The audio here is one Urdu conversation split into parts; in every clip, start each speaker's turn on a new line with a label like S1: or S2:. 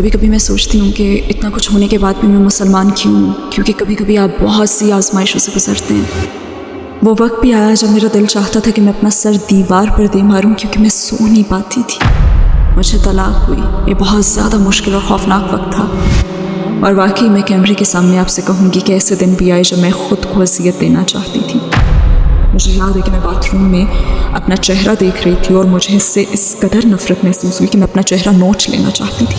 S1: کبھی کبھی میں سوچتی ہوں کہ اتنا کچھ ہونے کے بعد بھی میں مسلمان کیوں ہوں، کیونکہ کبھی کبھی آپ بہت سی آزمائشوں سے گزرتے ہیں۔ وہ وقت بھی آیا جب میرا دل چاہتا تھا کہ میں اپنا سر دیوار پر دے ماروں، کیونکہ میں سو نہیں پاتی تھی۔ مجھے طلاق ہوئی، یہ بہت زیادہ مشکل اور خوفناک وقت تھا، اور واقعی میں کیمرے کے سامنے آپ سے کہوں گی کہ ایسے دن بھی آئے جب میں خود کو وصیت دینا چاہتی تھی۔ مجھے یاد ہے کہ میں باتھ روم میں اپنا چہرہ دیکھ رہی تھی اور مجھے اس سے اس قدر نفرت محسوس ہوئی کہ میں اپنا چہرہ نوچ لینا چاہتی تھی۔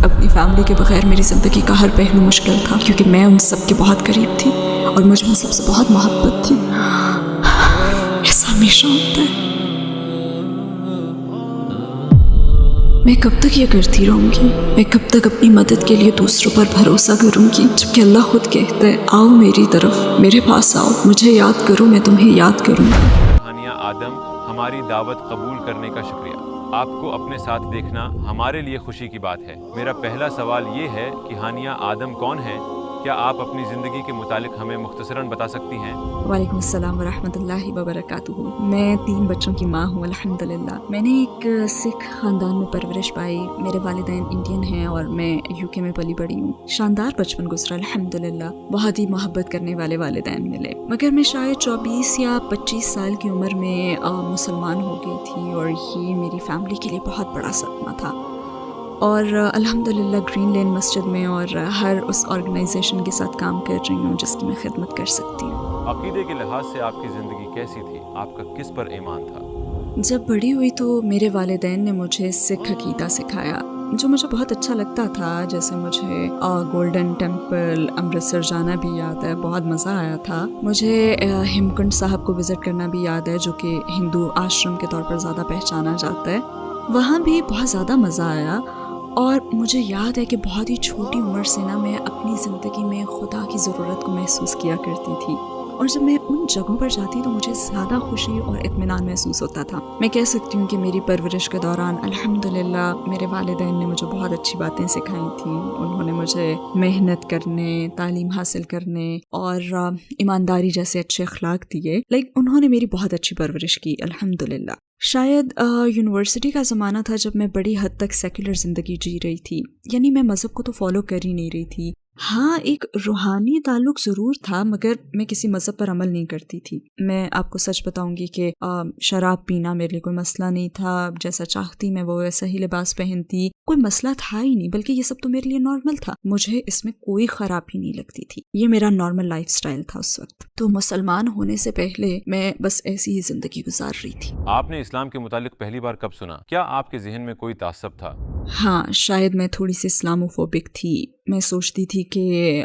S1: اپنی فیملی کے بغیر میری زندگی کا ہر پہلو مشکل تھا، کیونکہ میں ان سب کے بہت قریب تھی اور مجھے ان سب سے بہت محبت تھی۔ ایسا ہمیشہ ہوتا ہے۔ میں کب تک یہ کرتی رہوں گی؟ میں کب تک اپنی مدد کے لیے دوسروں پر بھروسہ کروں گی، جبکہ اللہ خود کہتا ہے آؤ میری طرف، میرے پاس آؤ، مجھے یاد کرو، میں تمہیں یاد کروں گا۔
S2: ہانیہ آدم، ہماری دعوت قبول کرنے کا شکریہ۔ آپ کو اپنے ساتھ دیکھنا ہمارے لیے خوشی کی بات ہے۔ میرا پہلا سوال یہ ہے کہ ہانیہ آدم کون ہے؟ کیا آپ اپنی زندگی کے متعلق ہمیں مختصراً بتا سکتی ہیں؟
S1: وعلیکم السلام ورحمۃ اللہ وبرکاتہ۔ میں 3 بچوں کی ماں ہوں الحمدللہ۔ میں نے ایک سکھ خاندان میں پرورش پائی، میرے والدین انڈین ہیں اور میں UK میں پلی بڑی ہوں۔ شاندار بچپن گزرا الحمدللہ، بہت ہی محبت کرنے والے والدین ملے، مگر میں شاید 24 یا 25 سال کی عمر میں مسلمان ہو گئی تھی، اور یہ میری فیملی کے لیے بہت بڑا صدمہ تھا۔ اور الحمدللہ گرین لین مسجد میں اور ہر اس آرگنائزیشن کے ساتھ کام کر رہی ہوں جس کی میں خدمت کر سکتی ہوں۔
S2: عقیدے کے لحاظ سے آپ کی زندگی کیسی تھی؟ آپ کا کس پر ایمان تھا؟
S1: جب بڑی ہوئی تو میرے والدین نے مجھے سکھ عقیدہ سکھایا، جو مجھے بہت اچھا لگتا تھا۔ جیسے مجھے گولڈن ٹیمپل امرتسر جانا بھی یاد ہے، بہت مزہ آیا تھا۔ مجھے ہیمکنڈ صاحب کو وزٹ کرنا بھی یاد ہے، جو کہ ہندو آشرم کے طور پر زیادہ پہچانا جاتا ہے، وہاں بھی بہت زیادہ مزہ آیا۔ اور مجھے یاد ہے کہ بہت ہی چھوٹی عمر سے میں اپنی زندگی میں خدا کی ضرورت کو محسوس کیا کرتی تھی، اور جب میں ان جگہوں پر جاتی تو مجھے زیادہ خوشی اور اطمینان محسوس ہوتا تھا۔ میں کہہ سکتی ہوں کہ میری پرورش کے دوران الحمدللہ میرے والدین نے مجھے بہت اچھی باتیں سکھائی تھیں۔ انہوں نے مجھے محنت کرنے، تعلیم حاصل کرنے اور ایمانداری جیسے اچھے اخلاق دیے۔ انہوں نے میری بہت اچھی پرورش کی الحمدللہ۔ شاید یونیورسٹی کا زمانہ تھا جب میں بڑی حد تک سیکولر زندگی جی رہی تھی، یعنی میں مذہب کو تو فالو کر ہی نہیں رہی تھی۔ ہاں، ایک روحانی تعلق ضرور تھا، مگر میں کسی مذہب پر عمل نہیں کرتی تھی۔ میں آپ کو سچ بتاؤں گی کہ شراب پینا میرے لیے کوئی مسئلہ نہیں تھا، جیسا چاہتی میں وہ ویسا ہی لباس پہنتی، کوئی مسئلہ تھا ہی نہیں، بلکہ یہ سب تو میرے لیے نارمل تھا، مجھے اس میں کوئی خرابی نہیں لگتی تھی، یہ میرا نارمل لائف سٹائل تھا اس وقت۔ تو مسلمان ہونے سے پہلے میں بس ایسی ہی زندگی گزار رہی تھی۔
S2: آپ نے اسلام کے متعلق پہلی بار کب سنا؟ کیا آپ کے ذہن میں کوئی تعصب تھا؟
S1: ہاں، شاید میں تھوڑی سی اسلاموفوبک تھی۔ میں سوچتی تھی کہ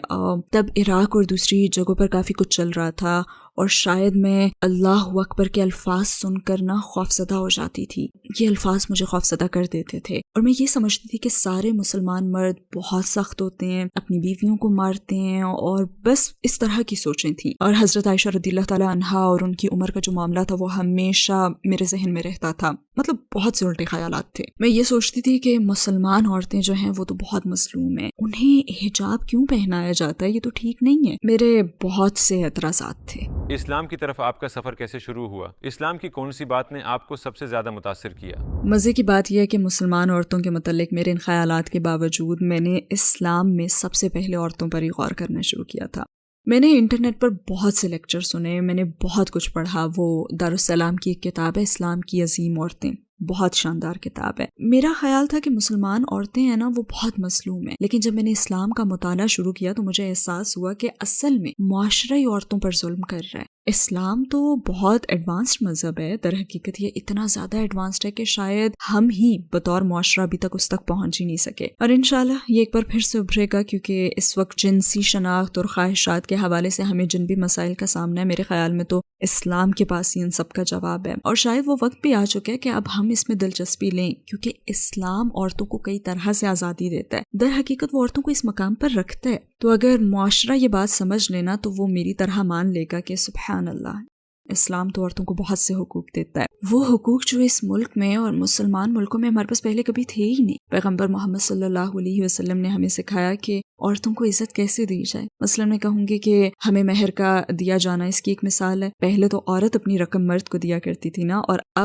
S1: تب عراق اور دوسری جگہوں پر کافی کچھ چل رہا تھا، اور شاید میں اللہ اکبر کے الفاظ سن کر خوفزدہ ہو جاتی تھی۔ یہ الفاظ مجھے خوفزدہ کر دیتے تھے، اور میں یہ سمجھتی تھی کہ سارے مسلمان مرد بہت سخت ہوتے ہیں، اپنی بیویوں کو مارتے ہیں، اور بس اس طرح کی سوچیں تھیں۔ اور حضرت عائشہ رضی اللہ تعالی عنہا اور ان کی عمر کا جو معاملہ تھا وہ ہمیشہ میرے ذہن میں رہتا تھا، مطلب بہت سے الٹے خیالات تھے۔ میں یہ سوچتی تھی کہ مسلمان عورتیں جو ہیں وہ تو بہت مظلوم ہیں، انہیں حجاب کیوں پہنایا جاتا ہے، یہ تو ٹھیک نہیں ہے۔ میرے بہت سے اعتراضات تھے۔
S2: اسلام کی طرف آپ کا سفر کیسے شروع ہوا؟ اسلام کی کون سی بات نے آپ کو سب سے زیادہ متاثر کیا؟
S1: مزے کی بات یہ ہے کہ مسلمان عورتوں کے متعلق میرے ان خیالات کے باوجود میں نے اسلام میں سب سے پہلے عورتوں پر ہی غور کرنا شروع کیا تھا۔ میں نے انٹرنیٹ پر بہت سے لیکچر سنے، میں نے بہت کچھ پڑھا۔ وہ دارالسلام کی ایک کتاب ہے اسلام کی عظیم عورتیں، بہت شاندار کتاب ہے۔ میرا خیال تھا کہ مسلمان عورتیں ہیں وہ بہت مظلوم ہیں، لیکن جب میں نے اسلام کا مطالعہ شروع کیا تو مجھے احساس ہوا کہ اصل میں معاشرہ ہی عورتوں پر ظلم کر رہا ہے۔ اسلام تو بہت ایڈوانسڈ مذہب ہے، در حقیقت یہ اتنا زیادہ ایڈوانسڈ ہے کہ شاید ہم ہی بطور معاشرہ ابھی تک اس تک پہنچ ہی نہیں سکے، اور انشاءاللہ یہ ایک بار پھر سے ابھرے گا، کیونکہ اس وقت جنسی شناخت اور خواہشات کے حوالے سے ہمیں جن بھی مسائل کا سامنا ہے، میرے خیال میں تو اسلام کے پاس ہی ان سب کا جواب ہے، اور شاید وہ وقت بھی آ چکا ہے کہ اب ہم اس میں دلچسپی لیں، کیونکہ اسلام عورتوں کو کئی طرح سے آزادی دیتا ہے، در حقیقت وہ عورتوں کو اس مقام پر رکھتا ہے۔ تو اگر معاشرہ یہ بات سمجھ لینا تو وہ میری طرح مان لے گا کہ سبحان اللہ، اسلام تو عورتوں کو بہت سے حقوق دیتا ہے، وہ حقوق جو اس ملک میں اور مسلمان ملکوں میں ہمارے پاس پہلے کبھی تھے ہی نہیں۔ پیغمبر محمد صلی اللہ علیہ وسلم نے ہمیں سکھایا کہ عورتوں کو عزت کیسے دی جائے۔ مثلا میں کہوں گی کہ ہمیں مہر کا دیا جانا اس کی ایک مثال ہے۔ پہلے تو عورت اپنی رقم مرد کو دیا کرتی تھی اور اب